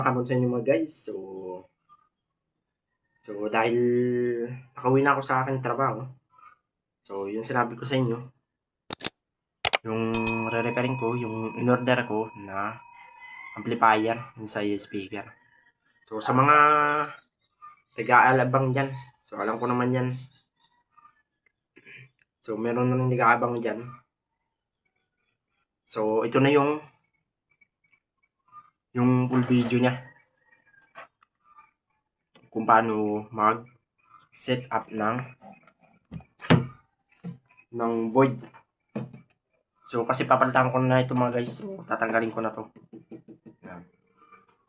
Hapon sa inyo mga guys. So dahil nakauwi na ako sa aking trabaho. So yung sinabi ko sa inyo, yung re-repairing ko, yung in-order ko na amplifier yung sa speaker. So sa mga nag-aalabang dyan, so alam ko naman yan. So meron na nag-aabang dyan. So ito na yung full video niya kung paano mag set up ng void. So kasi papalitan ko na ito mga guys. So tatanggalin ko na to. Yan.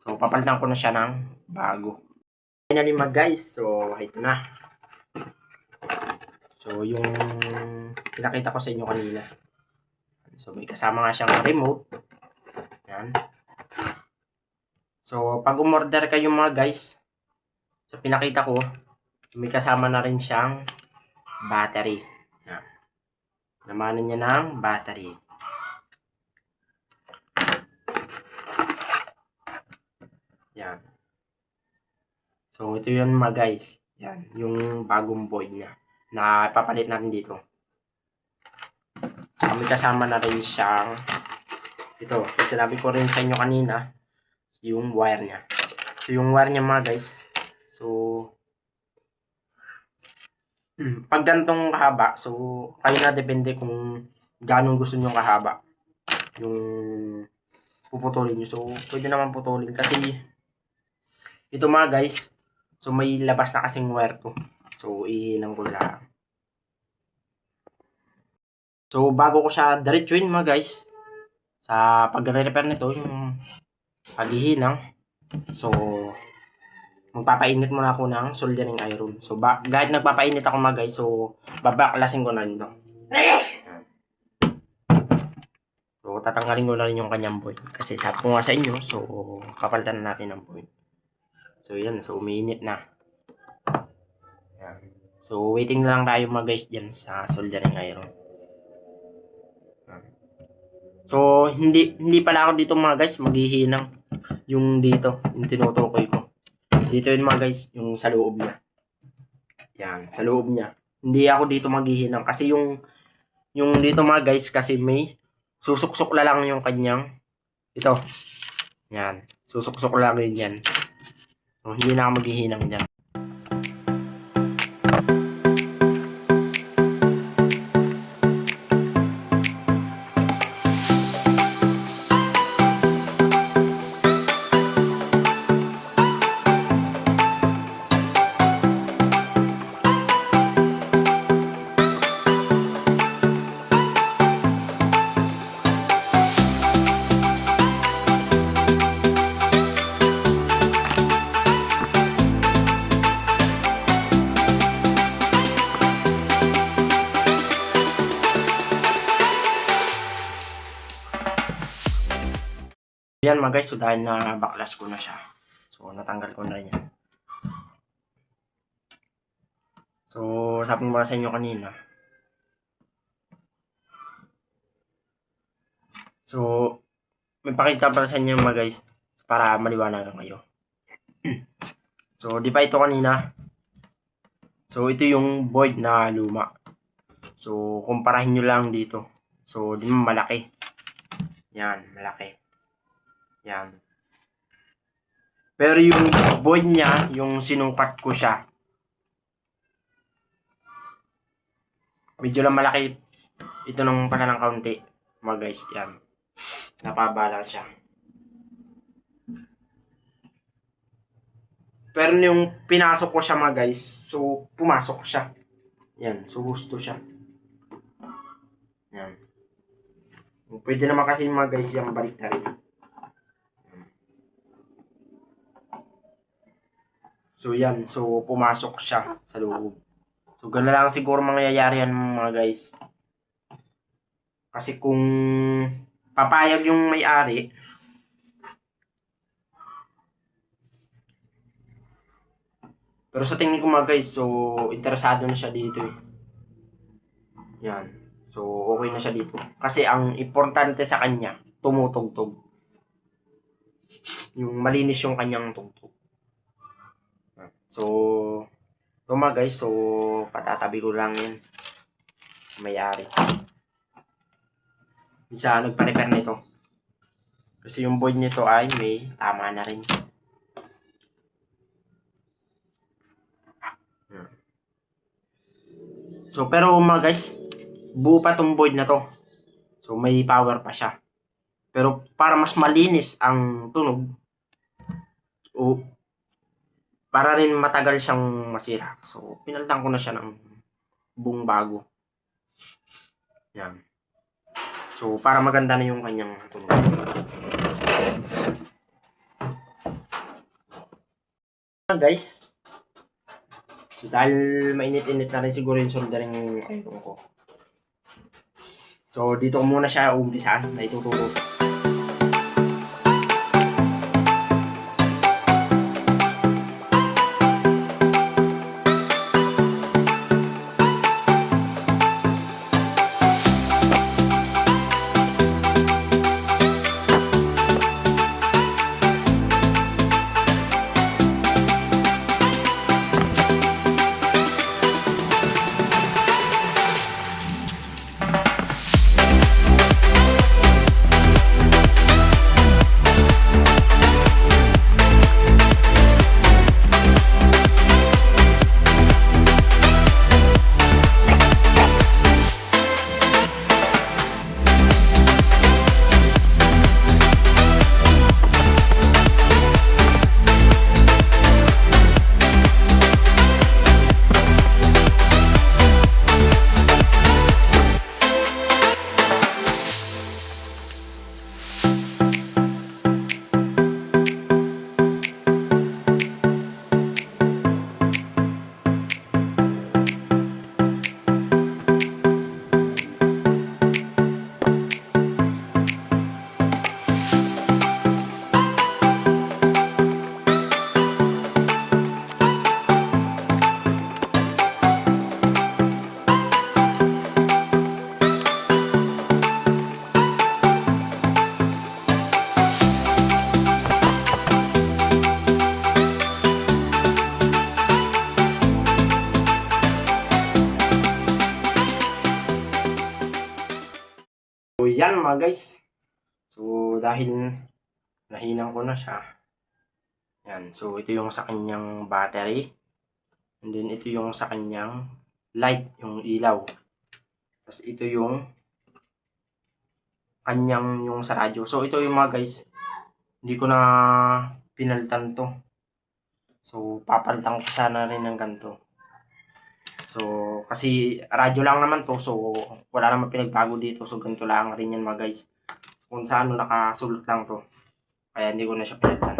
So papalitan ko na siya ng bago. Finally mga guys. So ito na. So yung pinakita ko sa inyo kanina. So may kasama nga siyang remote. Yan. So pag umorder kayo mga guys, so pinakita ko, may kasama na rin siyang battery. Yan. Namanan niya ng battery. Yan. So ito yun mga guys. Yan. Yung bagong void niya na papalit natin dito. So may kasama na rin siyang ito. Sinabi ko rin sa inyo kanina yung wire niya. So yung wire niya mga guys. So pag ganitong kahaba, so kayo na depende kung ganong gusto nyo kahaba yung puputulin nyo. So pwede naman putulin kasi ito mga guys, so may labas na kasing wire to. So ihilang ko lang. So bago ko siya diretsuin mga guys, sa pagre-repair nito yung paghihinang, so magpapainit muna ako ng soldering iron. So kahit nagpapainit ako mga guys, so babaklasin ko na nito. So tatanggalin ko na rin yung kanyang void. Kasi sabi ko nga sa inyo, so papalitan na natin ng void. So yan, so umiinit na. Yan. So waiting na lang tayo mga guys dyan sa soldering iron. So hindi pala ako dito mga guys maghihinang yung dito, yung tinutukoy ko. Dito yun mga guys, yung sa loob niya. Yan, sa loob niya. Hindi ako dito maghihinang kasi yung dito mga guys kasi may susuksok na lang yung kanyang ito. Yan, susuksok lang yun yan. So hindi na ako maghihinang dyan. Yan mga guys, so dahil na baklas ko na siya. So natanggal ko na rin yan. So sabi ko sa inyo kanina. So may pakita para sa inyo mga guys para maliwanagan kayo. So di ba ito kanina? So ito yung void na luma. So kumparahin nyo lang dito. So di mo malaki. Yan, malaki. Yan. Pero yung void niya, yung sinukat ko siya, medyo lang malaki. Ito nung pala ng kaunti. Mga guys, yan. Napabala siya. Pero yung pinasok ko siya mga guys, so pumasok siya. Yan, so gusto siya. Yan. Pwede naman kasi mga guys yung balik na rin. So yan, so pumasok siya sa loob. So gano'n lang siguro mangyayari yan mga guys. Kasi kung papayag yung may-ari, pero sa tingin ko mga guys, so interesado na siya dito eh. Yan. So okay na siya dito. Kasi ang importante sa kanya, tumutugtog. yung malinis yung kanyang tugtog. So, ito mga guys, so patatabi ko lang yan. May-ari. Isa nagpa-repair nito. Kasi yung void nito ay may tama na rin. So, pero mga guys, buo pa tong void na to. So, may power pa siya. Pero para mas malinis ang tunog, o para rin matagal siyang masira. So, pinalitan ko na siya ng buong bago. Yan. So, para maganda na yung kanyang tunog. Guys, so dahil mainit-init na rin siguro yung soldering iron ko. So, dito ko muna siya umpisahan na ituturo. So, yan mga guys. So, dahil nahinang ko na siya. Yan. So, ito yung sa kanyang battery. And then, ito yung sa kanyang light, yung ilaw. Tapos, ito yung kanyang yung sa radyo. So, ito yung mga guys. Hindi ko na pinalitan to. So, papalitan ko sana rin ng ganito. So, kasi radyo lang naman to. So, wala naman pinagbago dito. So, ganito lang rin yan mga guys. Kung saan nakasulot lang to. Kaya hindi ko na siya pinalitan.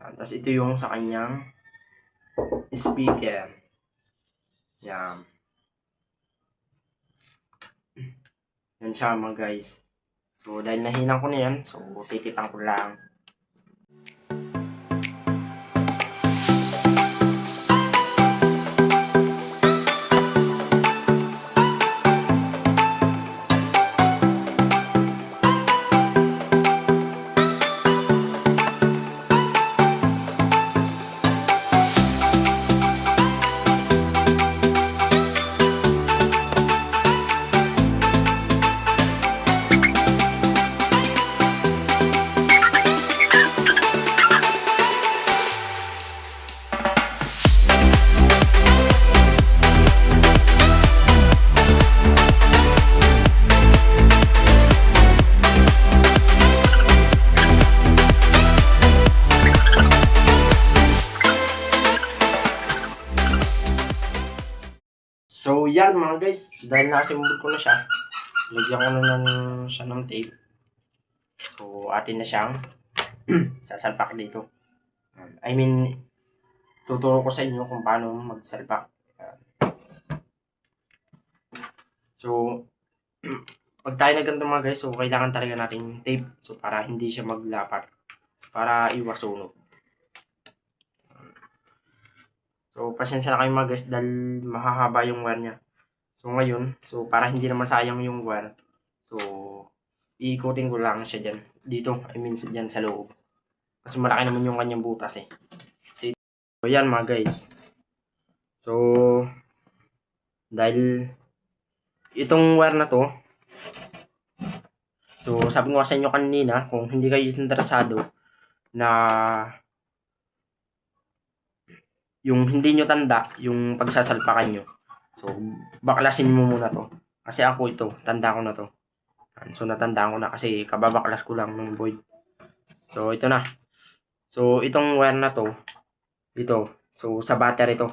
Tapos, ito yung sa kanyang speaker. Yan. Yan siya mga guys. So, dahil nahinang ko na yan. So, titipan ko lang. So, yan mga guys. Dahil nasimbol ko na siya, lagyan ko na siya ng tape. So, atin na siyang sasalpak dito. I mean, tuturo ko sa inyo kung paano magsalpak. So, pag tayo na ganito mga guys, so kailangan talaga natin tape. So, para hindi siya maglapat. Para iwas sunog. So, pasensya na kayo mga guys dahil mahahaba yung wire niya. So, ngayon, so para hindi naman sayang yung wire. So, iikutin ko lang siya dyan. Dito, I mean dyan sa loob. Kasi malaki naman yung kanyang butas eh. So yan mga guys. So, dahil itong wire na to, so sabi ko sa inyo kanina, kung hindi kayo interesado na yung hindi nyo tanda, yung pagsasalpakan nyo. So, baklasin mo muna to. Kasi ako ito, tanda ko na to. So, natandaan ko na kasi kababaklas ko lang ng void. So, ito na. So, itong wire na to, ito. So, sa battery to.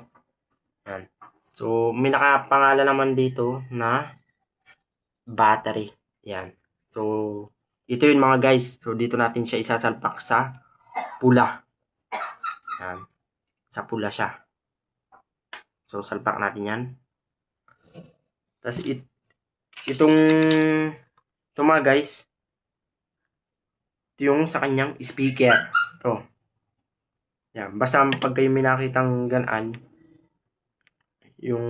Yan. So, may nakapangalan naman dito na battery. Yan. So, ito yun mga guys. So, dito natin siya isasalpak sa pula. Yan. Sa pula siya. So, salpak natin yan. Tapos, itong ito mga guys, ito yung sa kanyang speaker. Ito. Yan. Basta pag kayo may nakitang ganaan, yung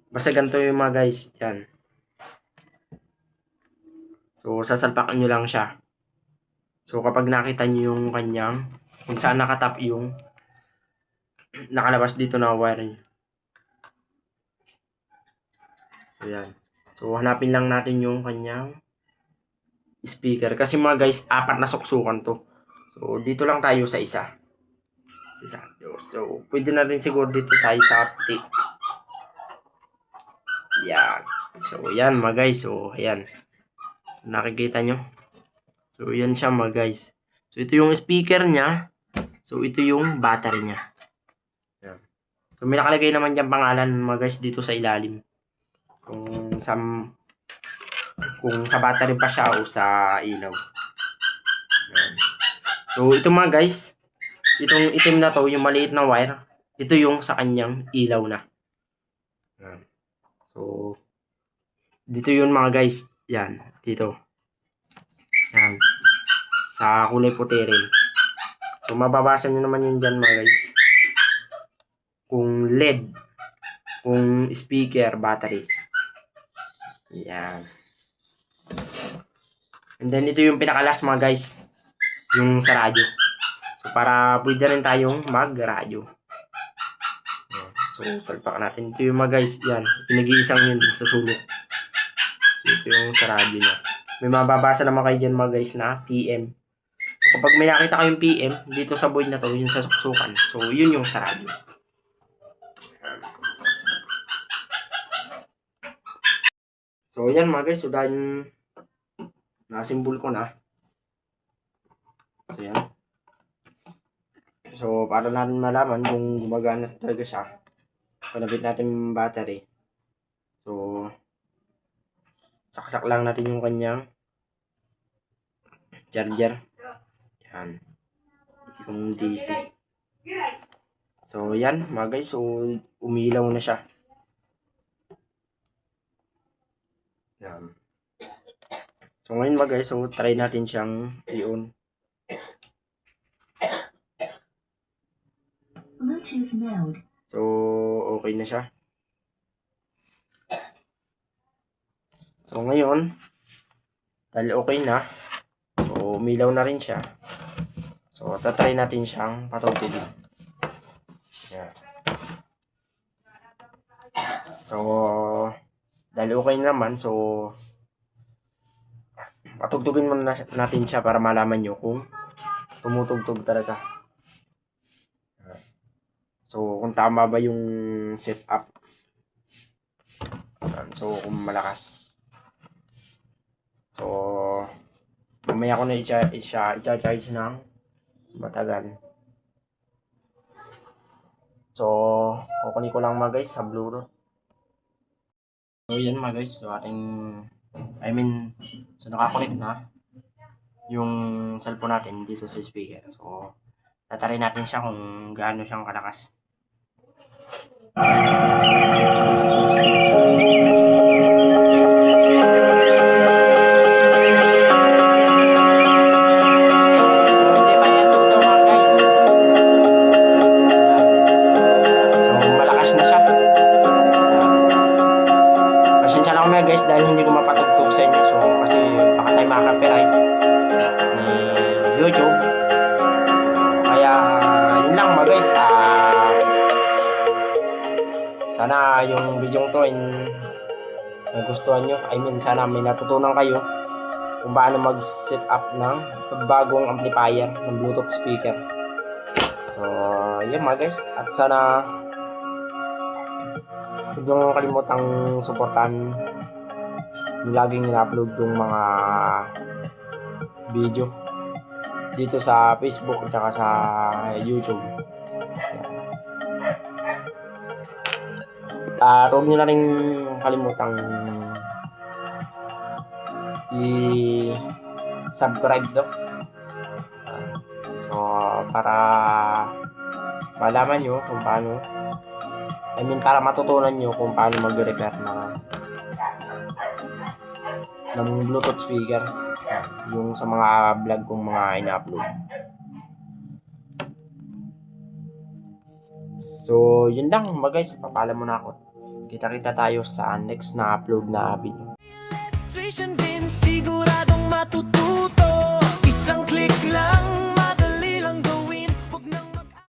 basta ganito yung mga guys. Yan. So, sasalpakan nyo lang siya. So, kapag nakita nyo yung kanyang, kung saan nakatap yung nakalabas dito na wire nyo. So, yan. So, hanapin lang natin yung kanyang speaker. Kasi mga guys, 4 na suksukan to. So, dito lang tayo sa isa. So, pwede na rin siguro dito tayo sa update. Yan. So, yan mga guys. So, ayan. Nakikita nyo. So, yan siya mga guys. So, ito yung speaker niya. So, ito yung battery niya. Yan. So, may nakalagay naman dyan pangalan mga guys dito sa ilalim. Kung sa battery pa siya o sa ilaw. Yan. So, ito mga guys, itong itim na to, yung maliit na wire, ito yung sa kanyang ilaw na. Yan. So, dito yun mga guys. Yan, dito. Yan. Sa kulay puti rin. So, mababasa nyo naman yun dyan mga guys. Kung LED, kung speaker, battery. Yan. And then, ito yung pinakalas mga guys. Yung sa radyo. So, para pwede rin tayong mag-radyo. So, salpak natin. Ito yung mga guys. Yan. Pinag-iisang yun sa sulok. So, ito yung sa radyo niya. May mababasa naman kayo dyan mga guys na PM. So, kapag may nakita kayong PM, dito sa void na to, yung sa suksukan. So, yun yung sa radyo. So, yan mga guys. So, dahil nasimbol ko na. So, yan. So, para natin malaman kung gumagana talaga siya, panabit natin yung battery. So, saksak lang natin yung kanyang charger. Yan. Yung DC. So, yan mga guys. So, umilaw na siya. Yan. So, ngayon mga guys, so try natin siyang i-on. So, okay na siya. So, ngayon, dahil okay na, so, umilaw na rin siya. So, tatry natin siyang patutugin. Yan. So, dahil okay naman, so, patugtugin muna natin siya para malaman nyo kung tumutugtog talaga. So, kung tama ba yung setup. So, kung malakas. So, mamaya ko na i-charge ng matagal. So, kukunin ko lang mga guys sa Bluetooth. So, yan mga guys. So, so nakakonect na yung cellphone natin dito sa speaker. So, tatarin natin siya kung gaano siyang kalakas. Dahil hindi ko mapatugtog sa inyo, so YouTube. Kaya, yun lang mga guys. Sana yung video to nagustuhan nyo. I mean, sana may natutunan kayo kung paano mag-set up ng bagong amplifier ng Bluetooth speaker. So, yun mga guys. At sana huwag nyo kalimutang supportan yung laging in-upload yung mga video dito sa Facebook at saka sa YouTube. Huwag nyo na rin kalimutang i-subscribe do. So, para malaman nyo kung paano, para matutunan nyo kung paano mag-repair ng Bluetooth speaker. Yung sa mga vlog kong mga ina-upload. So, yun lang mga guys. Papaalam muna ako. Kita-kita tayo sa next na upload na video. Siguradong matutunan